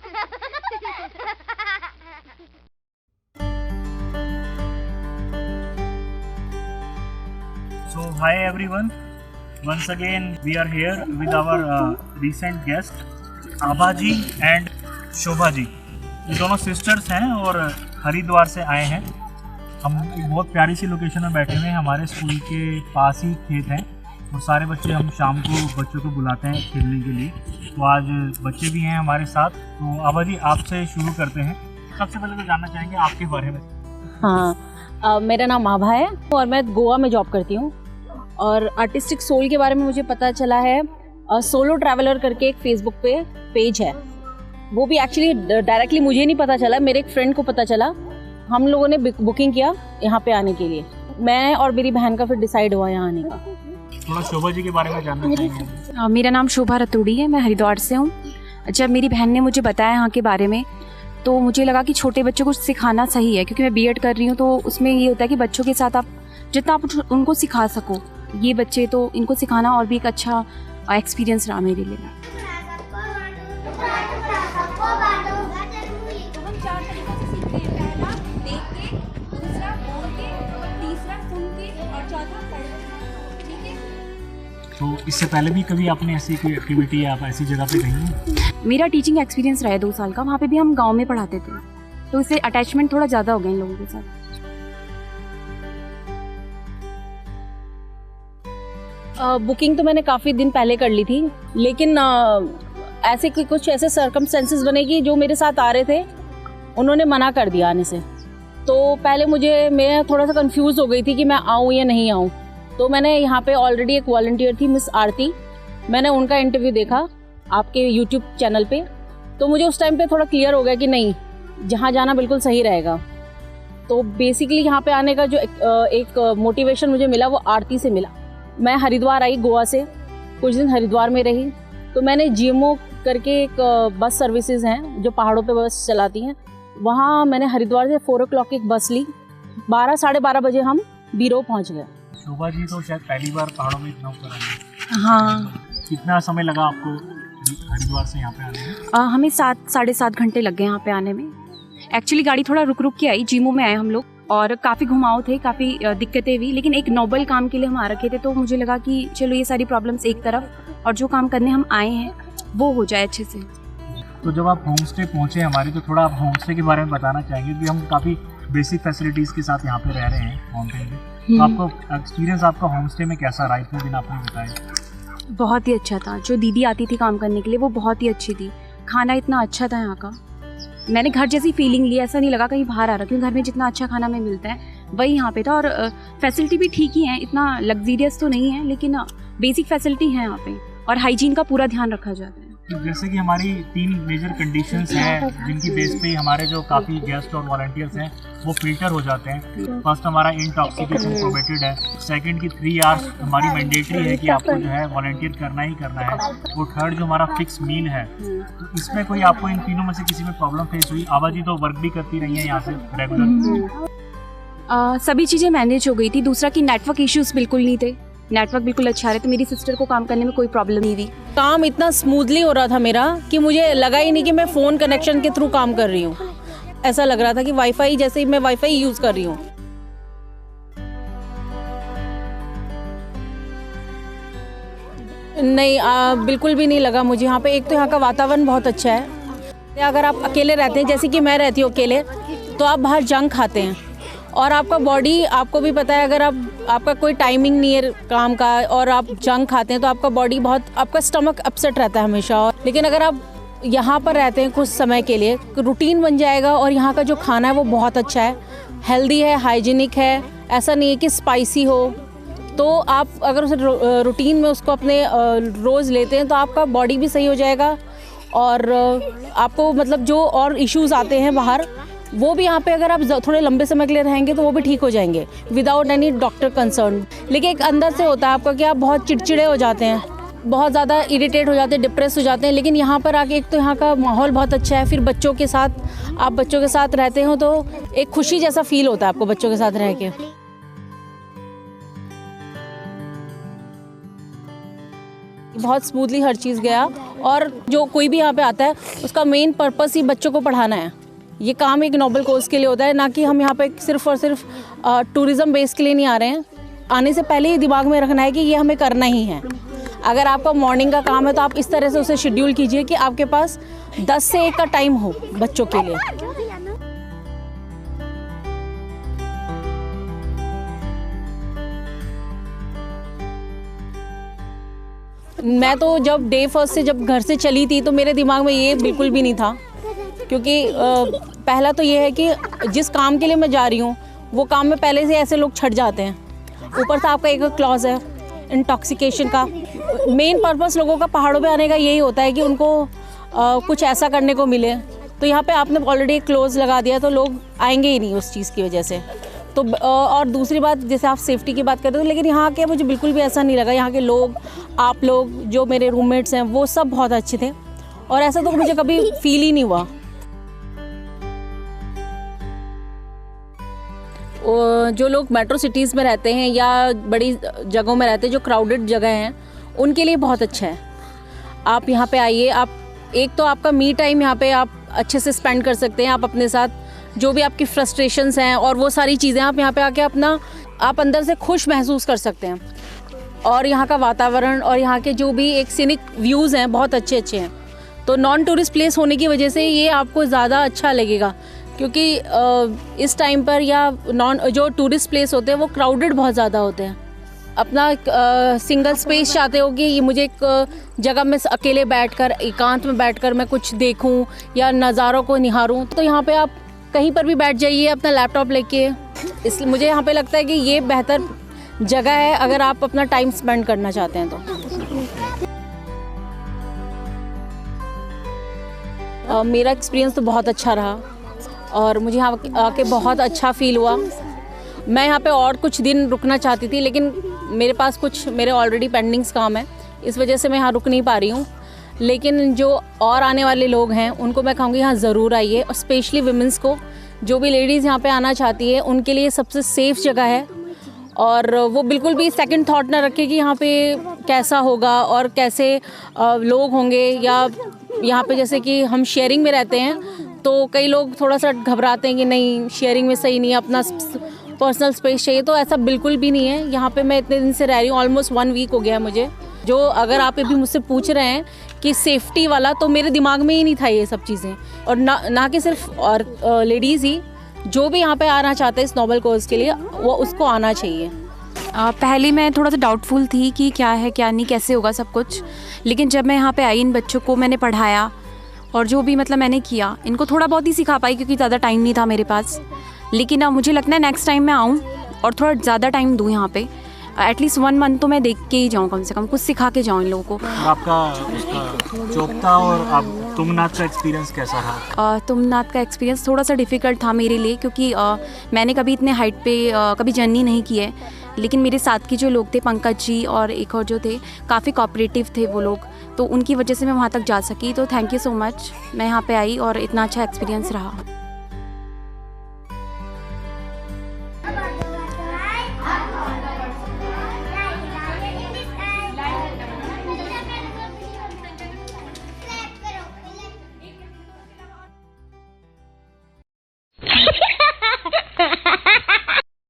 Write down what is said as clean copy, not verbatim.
So hi everyone, once again we are here with our recent guest Abha ji and Shobha ji. ये दोनों sisters हैं और हरिद्वार से आए हैं। हम एक बहुत प्यारी सी लोकेशन में बैठे हुए हैं, हमारे स्कूल के पास ही खेत हैं और सारे बच्चे, हम शाम को बच्चों को बुलाते हैं खेलने के लिए, तो आज बच्चे भी हैं हमारे साथ। तो आभा जी आपसे शुरू करते हैं। सबसे पहले तो जानना चाहेंगे आपके बारे में। हाँ, मेरा नाम आभा है और मैं गोवा में जॉब करती हूँ। और आर्टिस्टिक सोल के बारे में मुझे पता चला है, सोलो ट्रैवलर करके एक फेसबुक पे पेज है, वो भी एक्चुअली डायरेक्टली मुझे नहीं पता चला, मेरे एक फ्रेंड को पता चला। हम लोगों ने बुकिंग किया यहाँ पे आने के लिए, मैं और मेरी बहन का फिर डिसाइड हुआ यहाँ आने का। थोड़ा शोभा जी के बारे में जानना चाहेंगे। मेरा नाम शोभा रतूड़ी है, मैं हरिद्वार से हूँ। जब मेरी बहन ने मुझे बताया यहाँ के बारे में तो मुझे लगा कि छोटे बच्चों को सिखाना सही है, क्योंकि मैं बीएड कर रही हूँ, तो उसमें ये होता है कि बच्चों के साथ आप जितना आप उनको सिखा सको, ये बच्चे तो इनको सिखाना और भी एक अच्छा एक्सपीरियंस रहा मेरे लिए। तो इससे पहले भी कभी आपने ऐसी कोई एक्टिविटी या आप ऐसी जगह पे गई हैं? मेरा टीचिंग एक्सपीरियंस रहा है 2 साल का, वहाँ पे भी हम गांव में पढ़ाते थे, तो इससे अटैचमेंट थोड़ा ज़्यादा हो गया इन लोगों के साथ। बुकिंग तो मैंने काफ़ी दिन पहले कर ली थी, लेकिन ऐसे कुछ ऐसे सर्कमस्टेंसेस बने कि जो मेरे साथ आ रहे थे उन्होंने मना कर दिया आने से। तो पहले मैं थोड़ा सा कंफ्यूज हो गई थी कि मैं आऊँ या नहीं आऊँ। तो मैंने यहाँ पे ऑलरेडी एक वॉलंटियर थी, मिस आरती, मैंने उनका इंटरव्यू देखा आपके यूट्यूब चैनल पे, तो मुझे उस टाइम पे थोड़ा क्लियर हो गया कि नहीं, जहाँ जाना बिल्कुल सही रहेगा। तो बेसिकली यहाँ पे आने का जो एक मोटिवेशन मुझे मिला वो आरती से मिला। मैं हरिद्वार आई गोवा से, कुछ दिन हरिद्वार में रही, तो मैंने जीएमओ करके एक बस सर्विसेज हैं जो पहाड़ों पे बस चलाती हैं, वहाँ मैंने हरिद्वार से 4 o'clock एक बस ली, 12 साढ़े 12 बजे हम बीरो पहुँच गए। शोभा जी तो शायद पहली बार पहाड़ों में इतना ऊपर आए। हाँ। कितना समय लगा आपको हरिद्वार से यहाँ पे आने में? हमें 7 साढ़े 7 घंटे लग गए यहाँ पे आने में। एक्चुअली गाड़ी थोड़ा रुक रुक के आई, जीमो में आए हम लोग और काफ़ी घुमाव थे, काफ़ी दिक्कतें हुई, लेकिन एक नोबल काम के लिए हम आ रखे थे, तो मुझे लगा कि चलो ये सारी प्रॉब्लम्स एक तरफ और जो काम करने हम आए हैं वो हो जाए अच्छे से। तो जब आप होम स्टे पहुँचे हमारे, तो थोड़ा आप होम स्टे के बारे में बताना चाहेंगे, क्योंकि हम काफ़ी बेसिक फैसिलिटीज़ के साथ यहाँ पे रह रहे हैं माउंटेन पे। तो आपको एक्सपीरियंस आपका होम स्टे में कैसा रहा, इतने दिन आपने बताया? बहुत ही अच्छा था। जो दीदी आती थी काम करने के लिए वो बहुत ही अच्छी थी, खाना इतना अच्छा था यहाँ का, मैंने घर जैसी फीलिंग ली, ऐसा नहीं लगा कहीं बाहर आ रहा, क्योंकि घर में जितना अच्छा खाना हमें मिलता है वही यहाँ पे था। और फैसिलिटी भी ठीक ही है, इतना लग्जरियस तो नहीं है, लेकिन बेसिक फैसिलिटी है यहाँ पे और हाइजीन का पूरा ध्यान रखा जाता है। तो जैसे कि हमारी 3 मेजर कंडीशंस हैं जिनकी बेस पे हमारे जो काफ़ी गेस्ट और वॉलंटियर्स हैं वो फिल्टर हो जाते हैं। फर्स्ट हमारा इंटॉक्सिकेशन प्रोहिबिटेड है, सेकंड की 3 आवर्स हमारी मैंडेटरी है कि आपको जो है वॉलंटियर करना ही करना है, और थर्ड जो हमारा फिक्स मील है। तो इसमें कोई आपको इन तीनों में से किसी में प्रॉब्लम फेस हुई? आभा जी तो वर्क भी करती रही है यहाँ से रेगुलर। सभी चीज़ें मैनेज हो गई थी। दूसरा कि नेटवर्क इश्यूज बिल्कुल नहीं थे, नेटवर्क बिल्कुल अच्छा रहे, तो मेरी सिस्टर को काम करने में कोई प्रॉब्लम नहीं हुई। काम इतना स्मूथली हो रहा था मेरा कि मुझे लगा ही नहीं कि मैं फ़ोन कनेक्शन के थ्रू काम कर रही हूँ, ऐसा लग रहा था कि वाईफाई, जैसे ही मैं वाईफाई यूज़ कर रही हूँ। नहीं, बिल्कुल भी नहीं लगा मुझे यहाँ पे। एक तो यहाँ का वातावरण बहुत अच्छा है। अगर आप अकेले रहते हैं, जैसे कि मैं रहती हूँ अकेले, तो आप बाहर जंक खाते हैं और आपका बॉडी, आपको भी पता है, अगर आपका कोई टाइमिंग नहीं है काम का और आप जंक खाते हैं तो आपका बॉडी आपका स्टमक अपसेट रहता है हमेशा। लेकिन अगर आप यहाँ पर रहते हैं कुछ समय के लिए, रूटीन बन जाएगा। और यहाँ का जो खाना है वो बहुत अच्छा है, हेल्दी है, हाइजीनिक है, ऐसा नहीं है कि स्पाइसी हो। तो आप अगर उस रूटीन में उसको अपने रोज़ लेते हैं तो आपका बॉडी भी सही हो जाएगा और आपको मतलब जो और इश्यूज़ आते हैं बाहर, वो भी यहाँ पे अगर आप थोड़े लंबे समय के लिए रहेंगे तो वो भी ठीक हो जाएंगे विदाउट एनी डॉक्टर कंसर्न। लेकिन एक अंदर से होता है आपका कि आप बहुत चिड़चिड़े हो जाते हैं, बहुत ज़्यादा इरिटेट हो जाते हैं, डिप्रेस हो जाते हैं। लेकिन यहाँ पर आके एक तो यहाँ का माहौल बहुत अच्छा है, फिर बच्चों के साथ रहते हो तो एक खुशी जैसा फील होता है आपको बच्चों के साथ रह के। बहुत स्मूथली हर चीज़ गया। और जो कोई भी यहाँ पे आता है उसका मेन पर्पस ही बच्चों को पढ़ाना है। ये काम एक नोबल कोर्स के लिए होता है, ना कि हम यहाँ पे सिर्फ और सिर्फ टूरिज़्म बेस के लिए नहीं आ रहे हैं। आने से पहले ही दिमाग में रखना है कि ये हमें करना ही है। अगर आपका मॉर्निंग का काम है तो आप इस तरह से उसे शेड्यूल कीजिए कि आपके पास 10 से 1 का टाइम हो बच्चों के लिए। मैं तो जब डे फर्स्ट से जब घर से चली थी तो मेरे दिमाग में ये बिल्कुल भी नहीं था, क्योंकि पहला तो ये है कि जिस काम के लिए मैं जा रही हूँ वो काम में पहले से ऐसे लोग छट जाते हैं। ऊपर से आपका एक क्लॉज है इंटॉक्सिकेशन का। मेन पर्पस लोगों का पहाड़ों पे आने का यही होता है कि उनको कुछ ऐसा करने को मिले। तो यहाँ पे आपने ऑलरेडी एक क्लोज लगा दिया तो लोग आएंगे ही नहीं उस चीज़ की वजह से। तो और दूसरी बात, जैसे आप सेफ्टी की बात कर रहे हो, लेकिन यहाँ के मुझे बिल्कुल भी ऐसा नहीं लगा। यहाँ के लोग, आप लोग, जो मेरे रूममेट्स हैं, वो सब बहुत अच्छे थे और ऐसा तो मुझे कभी फील ही नहीं हुआ। जो लोग मेट्रो सिटीज़ में रहते हैं या बड़ी जगहों में रहते हैं, जो क्राउडेड जगह हैं, उनके लिए बहुत अच्छा है। आप यहाँ पे आइए, आप एक तो आपका मी टाइम यहाँ पे आप अच्छे से स्पेंड कर सकते हैं। आप अपने साथ जो भी आपकी फ्रस्ट्रेशंस हैं और वो सारी चीज़ें आप यहाँ पे आके अपना आप अंदर से खुश महसूस कर सकते हैं। और यहाँ का वातावरण और यहाँ के जो भी एक सीनिक व्यूज़ हैं बहुत अच्छे अच्छे हैं। तो नॉन टूरिस्ट प्लेस होने की वजह से ये आपको ज़्यादा अच्छा लगेगा, क्योंकि इस टाइम पर या जो टूरिस्ट प्लेस होते हैं वो क्राउडेड बहुत ज़्यादा होते हैं। अपना सिंगल स्पेस चाहते हो कि ये मुझे एक जगह में अकेले बैठकर, एकांत में बैठकर मैं कुछ देखूं या नज़ारों को निहारूं, तो यहाँ पे आप कहीं पर भी बैठ जाइए अपना लैपटॉप लेके। इसलिए मुझे यहाँ पे लगता है कि ये बेहतर जगह है अगर आप अपना टाइम स्पेंड करना चाहते हैं तो। मेरा एक्सपीरियंस तो बहुत अच्छा रहा और मुझे यहाँ आके बहुत अच्छा फील हुआ। मैं यहाँ पे और कुछ दिन रुकना चाहती थी, लेकिन मेरे ऑलरेडी पेंडिंग्स काम है, इस वजह से मैं यहाँ रुक नहीं पा रही हूँ। लेकिन जो और आने वाले लोग हैं उनको मैं कहूँगी यहाँ ज़रूर आइए, और स्पेशली विमेंस को, जो भी लेडीज़ यहाँ पे आना चाहती है उनके लिए सबसे सेफ़ जगह है। और वो बिल्कुल भी सेकंड थॉट ना रखे कि यहाँ पे कैसा होगा और कैसे लोग होंगे, या यहाँ पे जैसे कि हम शेयरिंग में रहते हैं तो कई लोग थोड़ा सा घबराते हैं कि नहीं शेयरिंग में सही नहीं है, अपना पर्सनल स्पेस चाहिए। तो ऐसा बिल्कुल भी नहीं है। यहाँ पे मैं इतने दिन से रह रही हूँ, ऑलमोस्ट 1 वीक हो गया है मुझे। जो अगर आप अभी मुझसे पूछ रहे हैं कि सेफ्टी वाला, तो मेरे दिमाग में ही नहीं था ये सब चीज़ें। और ना कि सिर्फ और लेडीज़ ही, जो भी यहाँ पे आना चाहते हैं इस नोबल कोर्स के लिए, वो उसको आना चाहिए। पहले मैं थोड़ा सा डाउटफुल थी कि क्या है क्या नहीं, कैसे होगा सब कुछ। लेकिन जब मैं यहाँ पे आई, इन बच्चों को मैंने पढ़ाया और जो भी मतलब मैंने किया, इनको थोड़ा बहुत ही सिखा पाई क्योंकि ज़्यादा टाइम नहीं था मेरे पास। लेकिन अब मुझे लगता है नेक्स्ट टाइम मैं आऊँ और थोड़ा ज़्यादा टाइम दूँ यहाँ पे। एटलीस्ट 1 मंथ तो मैं देख के ही जाऊँ, कम से कम कुछ सिखा के जाऊँ इन लोगों को। आपका उसका चोपता और तुंगनाथ का एक्सपीरियंस कैसा रहा? तुंगनाथ का एक्सपीरियंस थोड़ा सा डिफ़िकल्ट था मेरे लिए, क्योंकि मैंने कभी इतने हाइट पे कभी जर्नी नहीं की है। लेकिन मेरे साथ के जो लोग थे, पंकज जी और एक और जो थे, काफ़ी कोऑपरेटिव थे वो लोग, तो उनकी वजह से मैं वहाँ तक जा सकी। तो थैंक यू सो मच, मैं यहाँ पे आई और इतना अच्छा एक्सपीरियंस रहा।